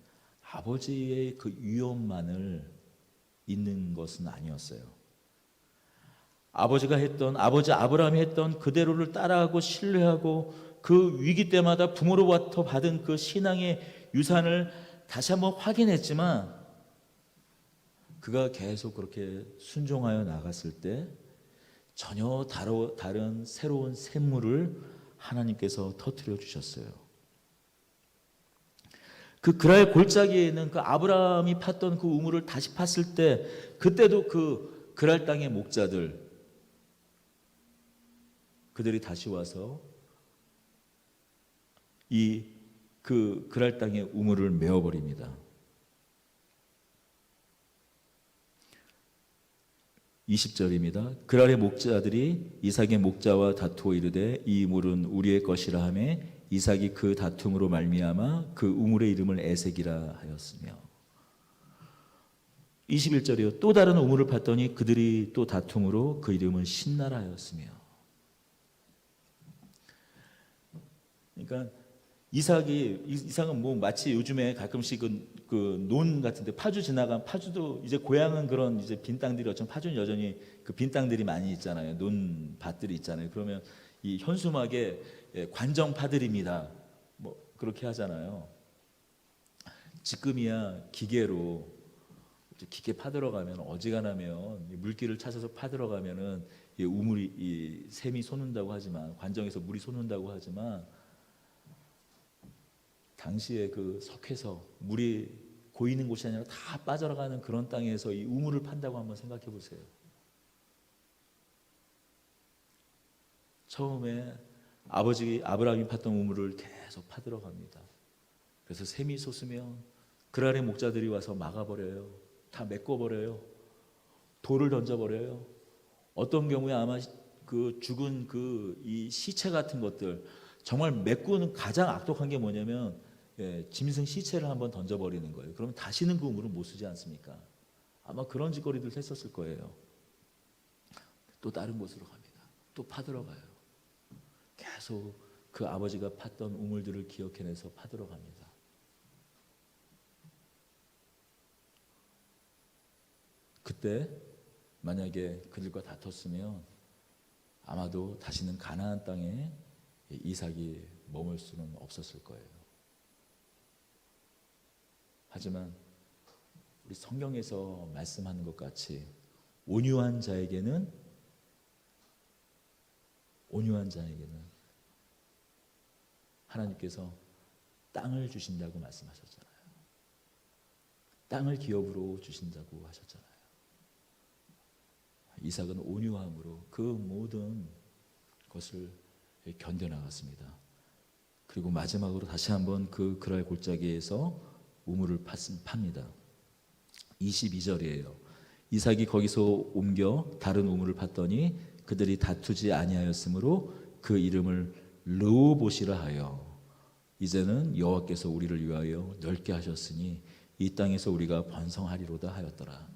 아버지의 그 유업만을 있는 것은 아니었어요. 아버지 아브라함이 했던 그대로를 따라하고 신뢰하고 그 위기 때마다 부모로부터 받은 그 신앙의 유산을 다시 한번 확인했지만 그가 계속 그렇게 순종하여 나갔을 때 전혀 다른 새로운 샘물을 하나님께서 터뜨려 주셨어요. 그 그랄 골짜기에 있는 그 아브라함이 팠던 그 우물을 다시 팠을 때 그때도 그 그랄 땅의 그들이 다시 와서 그 그랄 땅의 우물을 메워버립니다. 20절입니다. 그랄의 목자들이 이삭의 목자와 다투어 이르되 이 우물은 우리의 것이라 하며 이삭이 그 다툼으로 말미암아 그 우물의 이름을 에색이라 하였으며 21절이요. 또 다른 우물을 팠더니 그들이 또 다툼으로 그 이름을 신나라 하였으며. 그러니까 이삭은 뭐 마치 요즘에 가끔씩 그 논 같은데 파주도 이제 고향은 그런 이제 빈 땅들이 어쩜 파주는 여전히 그 빈 땅들이 많이 있잖아요. 논밭들이 있잖아요. 그러면 이 현수막에 관정파들입니다. 뭐 그렇게 하잖아요. 지금이야 기계로 깊게 파들어 가면 어지간하면 물기를 찾아서 파들어 가면은 이 샘이 솟는다고 하지만 관정에서 물이 솟는다고 하지만 당시에 그 석회서 물이 고이는 곳이 아니라 다 빠져나가는 그런 땅에서 이 우물을 판다고 한번 생각해 보세요. 처음에 아브라함이 팠던 우물을 계속 파들어 갑니다. 그래서 샘이 솟으면 그랄의 목자들이 와서 막아버려요. 다 메꿔버려요. 돌을 던져버려요. 어떤 경우에 아마 그 죽은 이 시체 같은 것들 정말 메꾸는 가장 악독한 게 뭐냐면 짐승 시체를 한번 던져버리는 거예요. 그러면 다시는 그 우물을 못 쓰지 않습니까? 아마 그런 짓거리들 했었을 거예요. 또 다른 곳으로 갑니다. 또 파들어 가요. 계속 그 아버지가 팠던 우물들을 기억해내서 파들어 갑니다. 그때 만약에 그들과 다퉜으면 아마도 다시는 가나안 땅에 이삭이 머물 수는 없었을 거예요. 하지만 우리 성경에서 말씀하는 것 같이 온유한 자에게는 하나님께서 땅을 주신다고 말씀하셨잖아요. 땅을 기업으로 주신다고 하셨잖아요. 이삭은 온유함으로 그 모든 것을 견뎌나갔습니다. 그리고 마지막으로 다시 한번 그 그랄 골짜기에서 우물을 팝니다. 22절이에요. 이삭이 거기서 옮겨 다른 우물을 팠더니 그들이 다투지 아니하였으므로 그 이름을 르호봇이라 하여 이제는 여호와께서 우리를 위하여 넓게 하셨으니 이 땅에서 우리가 번성하리로다 하였더라.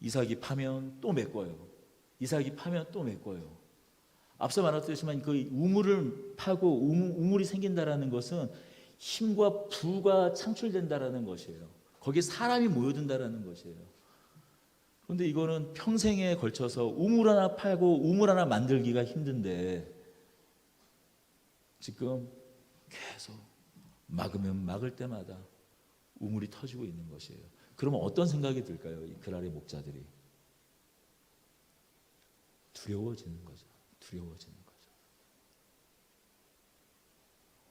이삭이 파면 또 메꿔요. 이삭이 파면 또 메꿔요. 앞서 말했듯이만 그 우물을 파고 우물이 생긴다라는 것은 힘과 부가 창출된다라는 것이에요. 거기에 사람이 모여든다라는 것이에요. 그런데 이거는 평생에 걸쳐서 우물 하나 파고 우물 하나 만들기가 힘든데 지금 계속 막으면 막을 때마다 우물이 터지고 있는 것이에요. 그러면 어떤 생각이 들까요? 이 그랄의 목자들이 두려워지는 거죠. 두려워지는 거죠.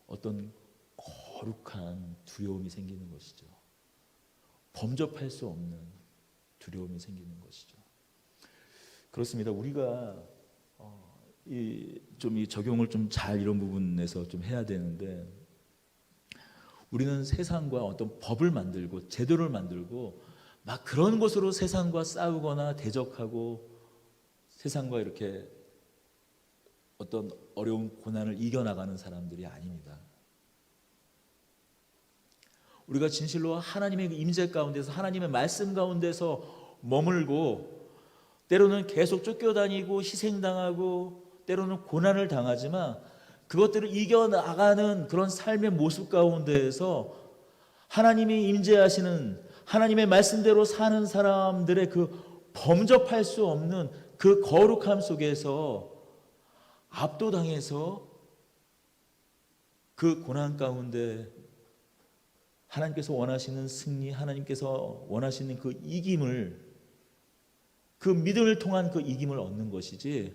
어떤 거룩한 두려움이 생기는 것이죠. 범접할 수 없는 두려움이 생기는 것이죠. 그렇습니다. 우리가 이 적용을 좀 잘 이런 부분에서 좀 해야 되는데, 우리는 세상과 어떤 법을 만들고 제도를 만들고 막 그런 것으로 세상과 싸우거나 대적하고 세상과 이렇게 어떤 어려운 고난을 이겨나가는 사람들이 아닙니다. 우리가 진실로 하나님의 임재 가운데서 하나님의 말씀 가운데서 머물고 때로는 계속 쫓겨다니고 희생당하고 때로는 고난을 당하지만 그것들을 이겨나가는 그런 삶의 모습 가운데에서 하나님이 임재하시는 하나님의 말씀대로 사는 사람들의 그 범접할 수 없는 그 거룩함 속에서 압도당해서 그 고난 가운데 하나님께서 원하시는 승리, 하나님께서 원하시는 그 이김을, 그 믿음을 통한 그 이김을 얻는 것이지,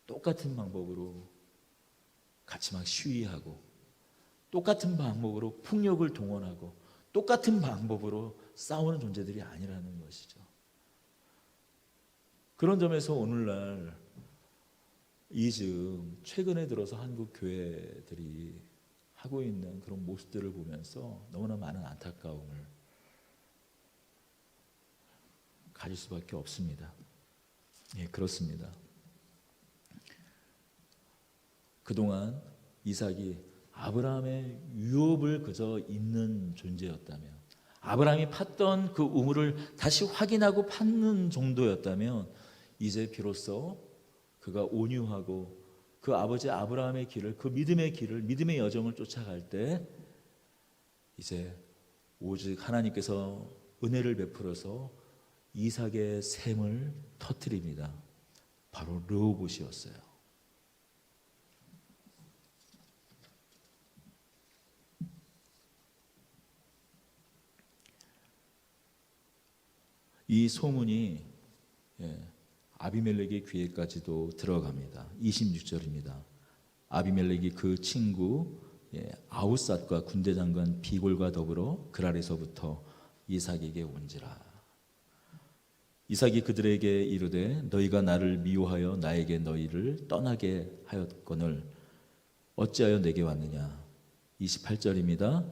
똑같은 방법으로 같이 막 시위하고 똑같은 방법으로 폭력을 동원하고 똑같은 방법으로 싸우는 존재들이 아니라는 것이죠. 그런 점에서 오늘날 최근에 들어서 한국 교회들이 하고 있는 그런 모습들을 보면서 너무나 많은 안타까움을 가질 수밖에 없습니다. 예, 그렇습니다. 그동안 이삭이 아브라함의 유업을 그저 잇는 존재였다면, 아브라함이 팠던 그 우물을 다시 확인하고 팠는 정도였다면, 이제 비로소 그가 온유하고 그 아버지 아브라함의 길을, 그 믿음의 길을, 믿음의 여정을 쫓아갈 때 이제 오직 하나님께서 은혜를 베풀어서 이삭의 샘을 터뜨립니다. 바로 르호봇이었어요. 이 소문이 아비멜렉의 귀에까지도 들어갑니다. 26절입니다. 아비멜렉이 그 친구 아우삿과 군대 장관 비골과 더불어 그랄에서부터 이삭에게 온지라. 이삭이 그들에게 이르되 너희가 나를 미워하여 나에게 너희를 떠나게 하였거늘 어찌하여 내게 왔느냐. 28절입니다.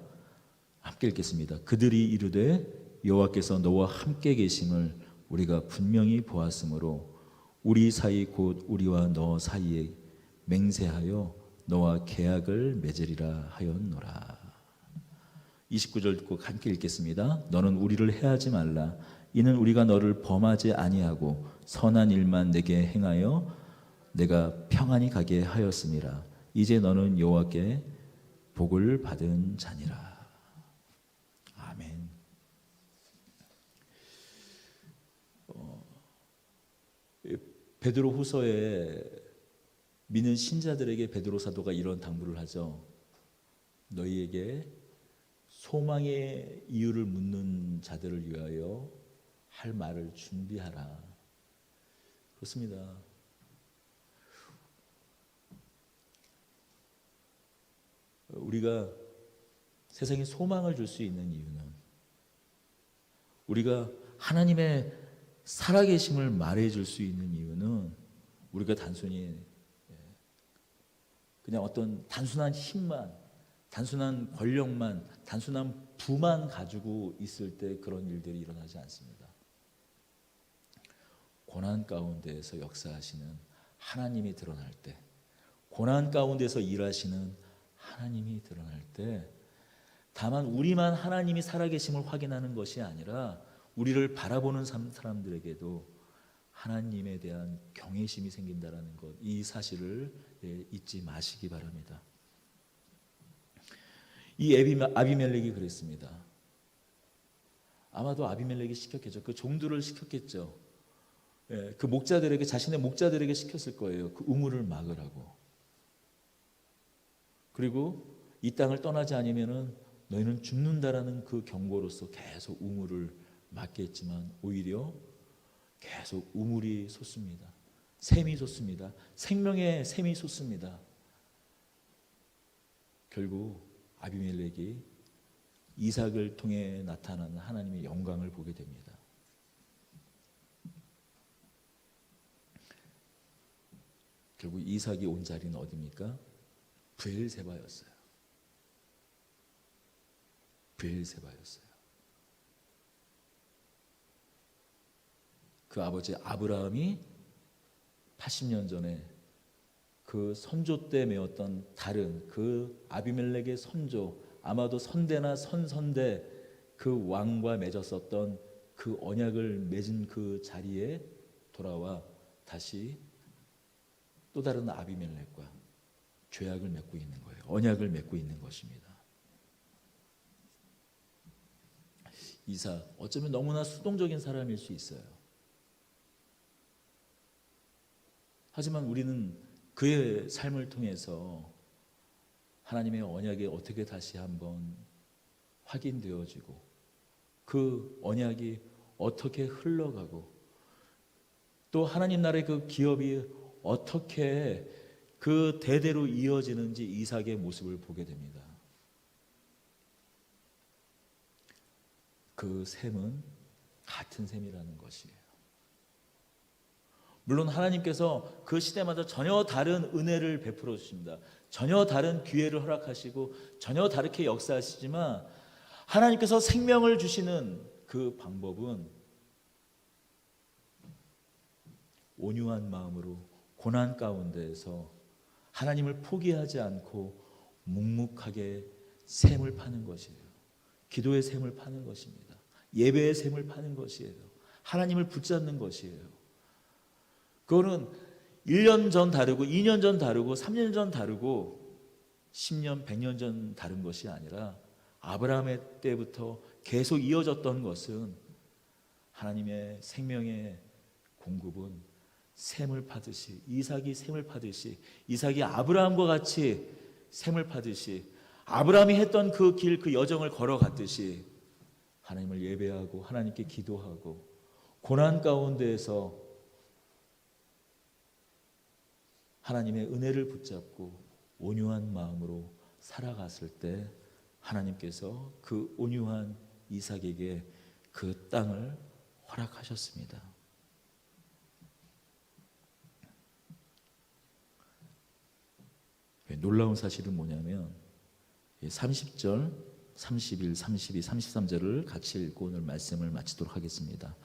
함께 읽겠습니다. 그들이 이르되 여호와께서 너와 함께 계심을 우리가 분명히 보았으므로 우리 사이 곧 우리와 너 사이에 맹세하여 너와 계약을 맺으리라 하였노라. 29절 듣고 함께 읽겠습니다. 너는 우리를 해하지 말라. 이는 우리가 너를 범하지 아니하고 선한 일만 내게 행하여 내가 평안히 가게 하였음이라. 이제 너는 여호와께 복을 받은 자니라. 아멘. 베드로 후서에 믿는 신자들에게 베드로 사도가 이런 당부를 하죠. 너희에게 소망의 이유를 묻는 자들을 위하여 할 말을 준비하라. 그렇습니다. 우리가 세상에 소망을 줄 수 있는 이유는 우리가 하나님의 살아계심을 말해줄 수 있는 이유는 우리가 단순히 그냥 어떤 단순한 힘만, 단순한 권력만, 단순한 부만 가지고 있을 때 그런 일들이 일어나지 않습니다. 고난 가운데에서 역사하시는 하나님이 드러날 때, 고난 가운데서 일하시는 하나님이 드러날 때, 다만 우리만 하나님이 살아계심을 확인하는 것이 아니라 우리를 바라보는 사람들에게도 하나님에 대한 경외심이 생긴다라는 것, 이 사실을 잊지 마시기 바랍니다. 이 아비멜렉이 그랬습니다. 아마도 아비멜렉이 시켰겠죠. 그 종들을 시켰겠죠. 그 목자들에게, 자신의 목자들에게 시켰을 거예요. 그 우물을 막으라고. 그리고 이 땅을 떠나지 않으면은 너희는 죽는다라는 그 경고로서 계속 우물을 막겠지만 오히려 계속 우물이 솟습니다. 샘이 솟습니다. 생명의 샘이 솟습니다. 결국 아비멜렉이 이삭을 통해 나타나는 하나님의 영광을 보게 됩니다. 결국 이삭이 온 자리는 어디입니까? 브엘세바였어요. 브엘세바였어요. 그 아버지 아브라함이 80년 전에 그 선조 때 메었던 다른 그 아비멜렉의 선조, 아마도 선대나 선선대 그 왕과 맺었었던 그 언약을 맺은 그 자리에 돌아와 다시 또 다른 아비멜렉과 죄악을 맺고 있는 거예요. 언약을 맺고 있는 것입니다. 이삭, 어쩌면 너무나 수동적인 사람일 수 있어요. 하지만 우리는 그의 삶을 통해서 하나님의 언약이 어떻게 다시 한번 확인되어지고 그 언약이 어떻게 흘러가고 또 하나님 나라의 그 기업이 어떻게 그 대대로 이어지는지 이삭의 모습을 보게 됩니다. 그 셈은 같은 셈이라는 것이에요. 물론 하나님께서 그 시대마다 전혀 다른 은혜를 베풀어 주십니다. 전혀 다른 기회를 허락하시고 전혀 다르게 역사하시지만 하나님께서 생명을 주시는 그 방법은 온유한 마음으로 고난 가운데에서 하나님을 포기하지 않고 묵묵하게 샘을 파는 것이에요. 기도의 샘을 파는 것입니다. 예배의 샘을 파는 것이에요. 하나님을 붙잡는 것이에요. 그거는 1년 전 다르고 2년 전 다르고 3년 전 다르고 10년, 100년 전 다른 것이 아니라 아브라함의 때부터 계속 이어졌던 것은 하나님의 생명의 공급은 샘을 파듯이, 이삭이 샘을 파듯이, 이삭이 아브라함과 같이 샘을 파듯이, 아브라함이 했던 그 길, 그 여정을 걸어갔듯이 하나님을 예배하고 하나님께 기도하고 고난 가운데에서 하나님의 은혜를 붙잡고 온유한 마음으로 살아갔을 때 하나님께서 그 온유한 이삭에게 그 땅을 허락하셨습니다. 놀라운 사실은 뭐냐면 30절, 31, 32, 33절을 같이 읽고 오늘 말씀을 마치도록 하겠습니다.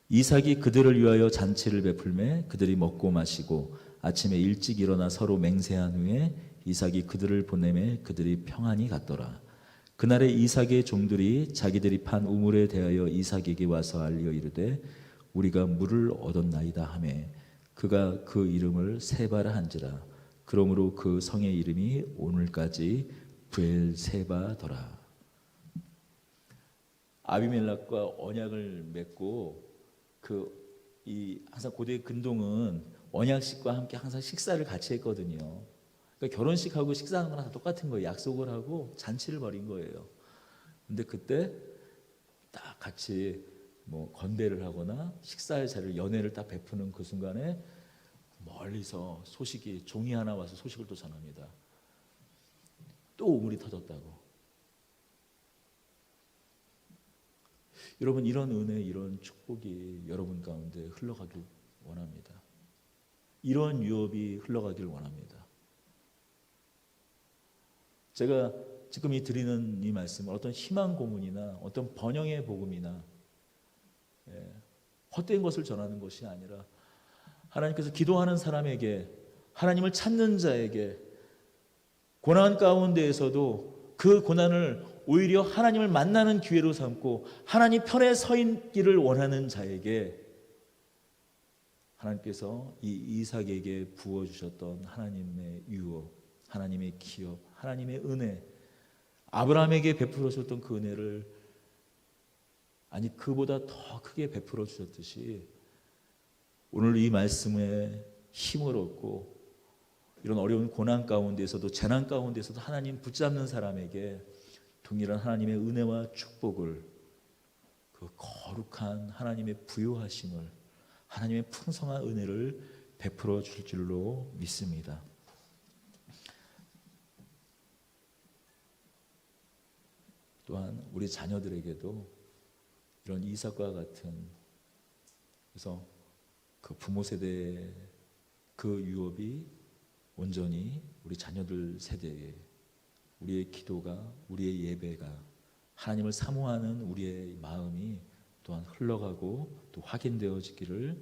이삭이 그들을 위하여 잔치를 베풀매 그들이 먹고 마시고 아침에 일찍 일어나 서로 맹세한 후에 이삭이 그들을 보내매 그들이 평안히 갔더라. 그날에 이삭의 종들이 자기들이 판 우물에 대하여 이삭에게 와서 알려 이르되 우리가 물을 얻었나이다 하매 그가 그 이름을 세바라 한지라. 그러므로 그 성의 이름이 오늘까지 브엘세바더라. 아비멜렉과 언약을 맺고 항상 고대 근동은 언약식과 함께 항상 식사를 같이 했거든요. 그러니까 결혼식하고 식사하는 거랑 다 똑같은 거예요. 약속을 하고 잔치를 벌인 거예요. 근데 그때 딱 같이 건배를 하거나 식사의 자리를 연회를 딱 베푸는 그 순간에 멀리서 소식이 종이 하나 와서 소식을 또 전합니다. 또 우물이 터졌다고. 여러분 이런 은혜, 이런 축복이 여러분 가운데 흘러가길 원합니다. 이런 유업이 흘러가길 원합니다. 제가 지금 드리는 이 말씀은 어떤 희망 고문이나 어떤 번영의 복음이나 헛된 것을 전하는 것이 아니라 하나님께서 기도하는 사람에게, 하나님을 찾는 자에게 고난 가운데에서도 그 고난을 오히려 하나님을 만나는 기회로 삼고 하나님 편에 서 있기를 원하는 자에게 하나님께서 이 이삭에게 부어주셨던 하나님의 유업, 하나님의 기업, 하나님의 은혜, 아브라함에게 베풀어 주셨던 그 은혜를 아니 그보다 더 크게 베풀어 주셨듯이 오늘 이 말씀에 힘을 얻고 이런 어려운 고난 가운데서도 재난 가운데서도 하나님 붙잡는 사람에게 동일한 하나님의 은혜와 축복을, 그 거룩한 하나님의 부요하심을, 하나님의 풍성한 은혜를 베풀어 줄 줄로 믿습니다. 또한 우리 자녀들에게도 이런 이삭과 같은, 그래서 그 부모 세대의 그 유업이 온전히 우리 자녀들 세대에 우리의 기도가, 우리의 예배가, 하나님을 사모하는 우리의 마음이 또한 흘러가고 또 확인되어지기를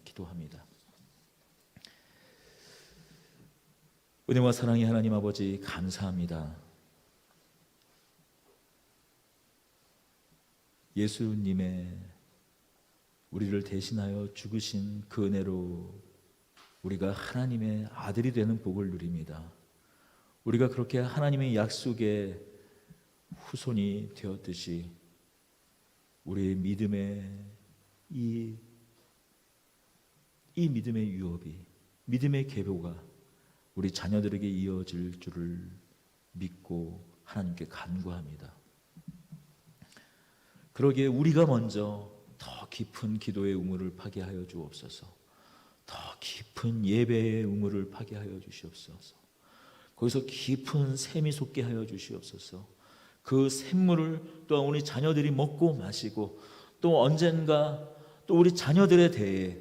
기도합니다. 은혜와 사랑의 하나님 아버지, 감사합니다. 예수님의 우리를 대신하여 죽으신 그 은혜로 우리가 하나님의 아들이 되는 복을 누립니다. 우리가 그렇게 하나님의 약속의 후손이 되었듯이 우리의 믿음의 이 믿음의 유업이, 믿음의 계보가 우리 자녀들에게 이어질 줄을 믿고 하나님께 간구합니다. 그러기에 우리가 먼저 더 깊은 기도의 우물을 파게 하여 주옵소서. 더 깊은 예배의 우물을 파게 하여 주시옵소서. 거기서 깊은 샘이 솟게 하여 주시옵소서. 그 샘물을 또한 우리 자녀들이 먹고 마시고 또 언젠가 또 우리 자녀들에 대해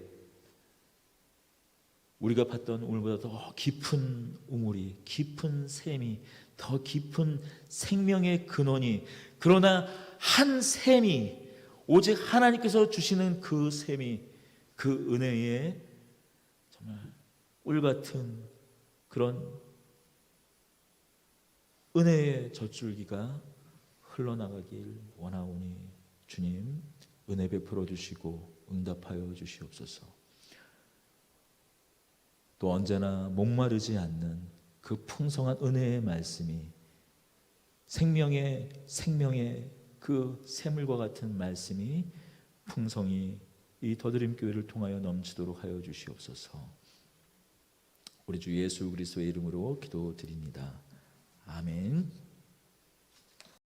우리가 봤던 우물보다 더 깊은 우물이, 깊은 샘이, 더 깊은 생명의 근원이, 그러나 한 샘이, 오직 하나님께서 주시는 그 샘이, 그 은혜의 정말 꿀 같은 그런 은혜의 젖줄기가 흘러나가길 원하오니 주님 은혜 베풀어 주시고 응답하여 주시옵소서. 또 언제나 목마르지 않는 그 풍성한 은혜의 말씀이 생명의 그 샘물과 같은 말씀이 풍성히 이 더드림 교회를 통하여 넘치도록 하여 주시옵소서. 우리 주 예수 그리스도의 이름으로 기도드립니다. 아멘.